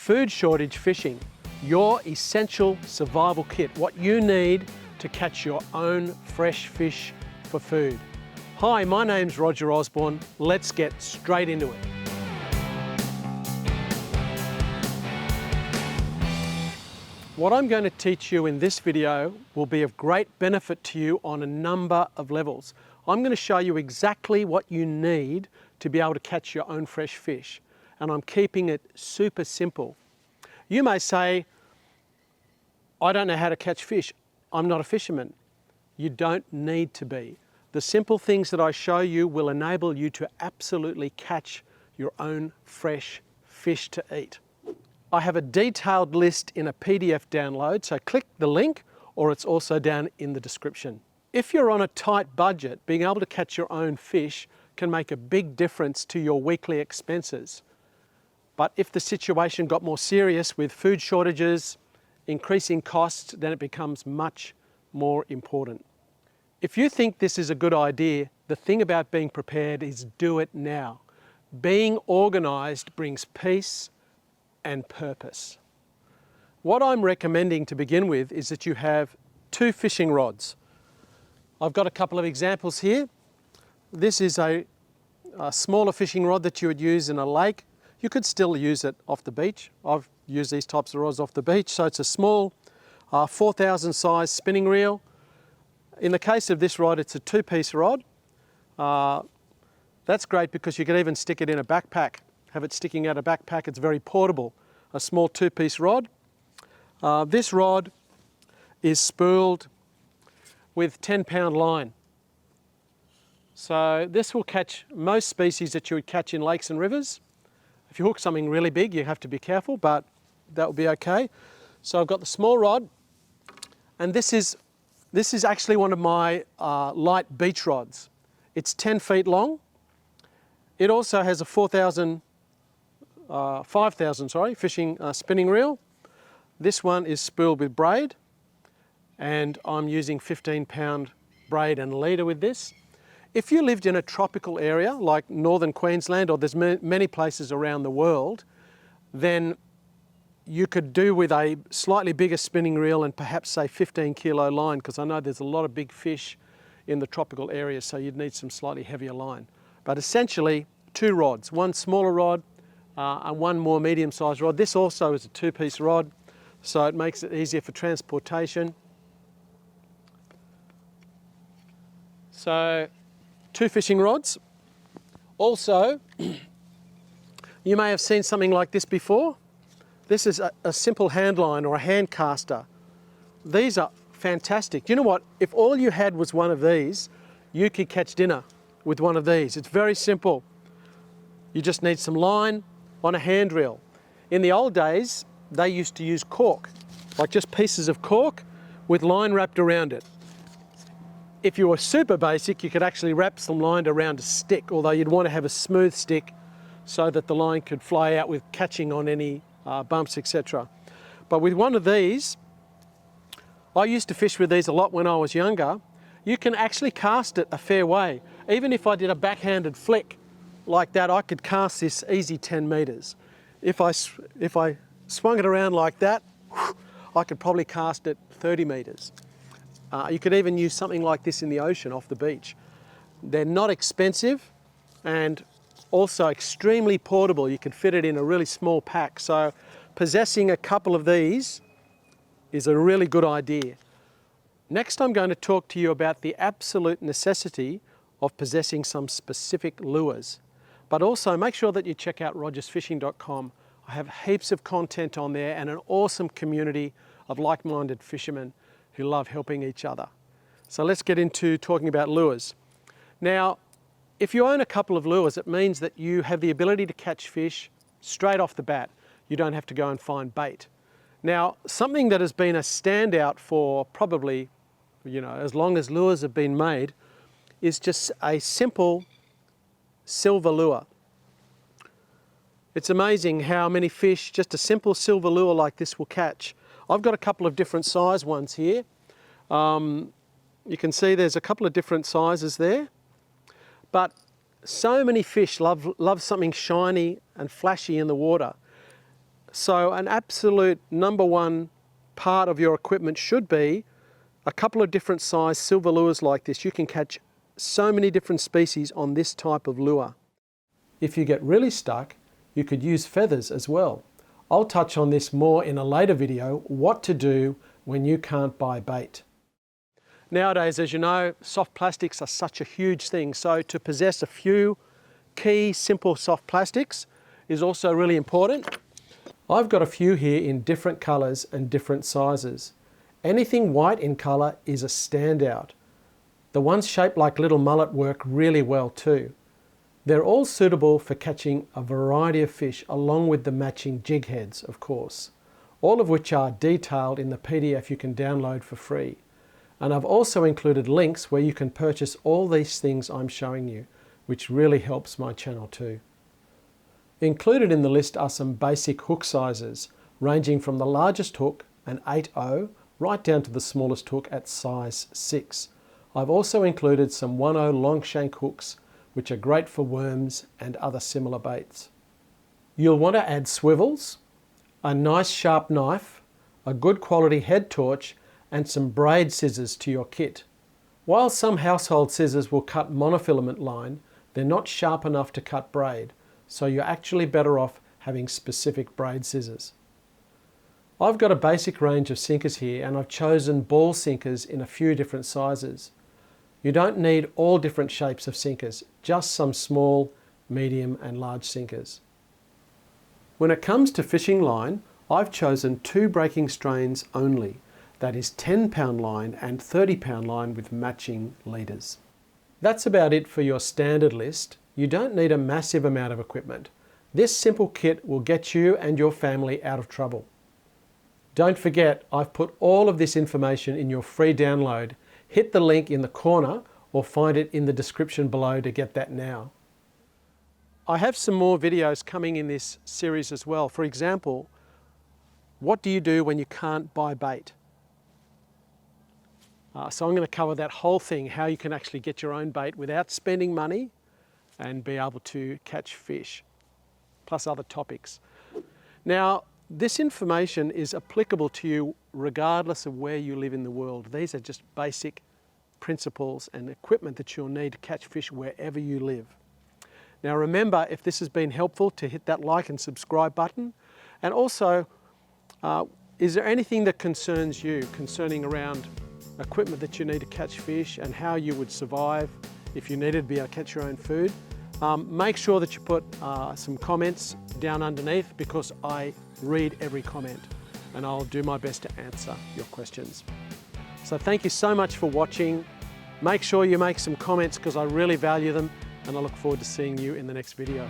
Food shortage fishing, your essential survival kit, what you need to catch your own fresh fish for food. Hi, my name's Roger Osborne. Let's get straight into it. What I'm going to teach you in this video will be of great benefit to you on a number of levels. I'm going to show you exactly what you need to be able to catch your own fresh fish, and I'm keeping it super simple. You may say, I don't know how to catch fish. I'm not a fisherman. You don't need to be. The simple things that I show you will enable you to absolutely catch your own fresh fish to eat. I have a detailed list in a PDF download, so click the link or it's also down in the description. If you're on a tight budget, being able to catch your own fish can make a big difference to your weekly expenses. But if the situation got more serious with food shortages, increasing costs, then it becomes much more important. If you think this is a good idea, the thing about being prepared is do it now. Being organised brings peace and purpose. What I'm recommending to begin with is that you have 2 fishing rods. I've got a couple of examples here. This is a smaller fishing rod that you would use in a lake. You could still use it off the beach. I've used these types of rods off the beach, so it's a small 4,000 size spinning reel. In the case of this rod, it's a 2-piece rod. That's great because you could even stick it in a backpack. Have it sticking out a backpack. It's very portable. A small 2-piece rod. This rod is spooled with 10-pound line. So this will catch most species that you would catch in lakes and rivers. If you hook something really big, you have to be careful, but that will be okay. So I've got the small rod, and this is actually one of my light beach rods. It's 10 feet long. It also has a 5,000 fishing spinning reel. This one is spooled with braid, and I'm using 15-pound braid and leader with this. If you lived in a tropical area like northern Queensland, or there's many places around the world, then you could do with a slightly bigger spinning reel and perhaps say 15-kilo line, because I know there's a lot of big fish in the tropical areas, so you'd need some slightly heavier line. But essentially 2 rods, one smaller rod and one more medium-sized rod. This also is a 2-piece rod, so it makes it easier for transportation. So 2 fishing rods. Also, you may have seen something like this before. This is a simple hand line or a hand caster. These are fantastic. You know what? If all you had was one of these, you could catch dinner with one of these. It's very simple. You just need some line on a hand reel. In the old days, they used to use cork, like just pieces of cork with line wrapped around it. If you were super basic, you could actually wrap some line around a stick, although you'd want to have a smooth stick so that the line could fly out with catching on any bumps, etc. But with one of these, I used to fish with these a lot when I was younger. You can actually cast it a fair way. Even if I did a backhanded flick like that, I could cast this easy 10 meters. If I swung it around like that, I could probably cast it 30 meters. You could even use something like this in the ocean off the beach. They're not expensive and also extremely portable. You can fit it in a really small pack. So possessing a couple of these is a really good idea. Next, I'm going to talk to you about the absolute necessity of possessing some specific lures. But also make sure that you check out rogersfishing.com. I have heaps of content on there and an awesome community of like-minded fishermen who love helping each other. So let's get into talking about lures. Now, if you own a couple of lures, it means that you have the ability to catch fish straight off the bat. You don't have to go and find bait. Now, something that has been a standout for probably, as long as lures have been made, is just a simple silver lure. It's amazing how many fish just a simple silver lure like this will catch. I've got a couple of different size ones here. You can see there's a couple of different sizes there. But so many fish love something shiny and flashy in the water. So an absolute number one part of your equipment should be a couple of different size silver lures like this. You can catch so many different species on this type of lure. If you get really stuck, you could use feathers as well. I'll touch on this more in a later video, what to do when you can't buy bait. Nowadays, as you know, soft plastics are such a huge thing. So to possess a few key simple soft plastics is also really important. I've got a few here in different colours and different sizes. Anything white in colour is a standout. The ones shaped like little mullet work really well too. They're all suitable for catching a variety of fish along with the matching jig heads, of course, all of which are detailed in the PDF you can download for free. And I've also included links where you can purchase all these things I'm showing you, which really helps my channel too. Included in the list are some basic hook sizes, ranging from the largest hook, an 8/0, right down to the smallest hook at size 6. I've also included some 1/0 long shank hooks, which are great for worms and other similar baits. You'll want to add swivels, a nice sharp knife, a good quality head torch, and some braid scissors to your kit. While some household scissors will cut monofilament line, they're not sharp enough to cut braid, so you're actually better off having specific braid scissors. I've got a basic range of sinkers here, and I've chosen ball sinkers in a few different sizes. You don't need all different shapes of sinkers, just some small, medium and large sinkers. When it comes to fishing line, I've chosen 2 breaking strains only. That is 10-pound line and 30-pound line with matching leaders. That's about it for your standard list. You don't need a massive amount of equipment. This simple kit will get you and your family out of trouble. Don't forget, I've put all of this information in your free download. Hit the link in the corner or find it in the description below to get that now. I have some more videos coming in this series as well. For example, what do you do when you can't buy bait? So I'm going to cover that whole thing, how you can actually get your own bait without spending money and be able to catch fish, plus other topics. Now, this information is applicable to you regardless of where you live in the world. These are just basic principles and equipment that you'll need to catch fish wherever you live. Now remember, if this has been helpful, to hit that like and subscribe button. And also, is there anything that concerns you concerning around equipment that you need to catch fish and how you would survive if you needed to be able to catch your own food? Make sure that you put some comments down underneath, because I read every comment and I'll do my best to answer your questions. So thank you so much for watching. Make sure you make some comments because I really value them, and I look forward to seeing you in the next video.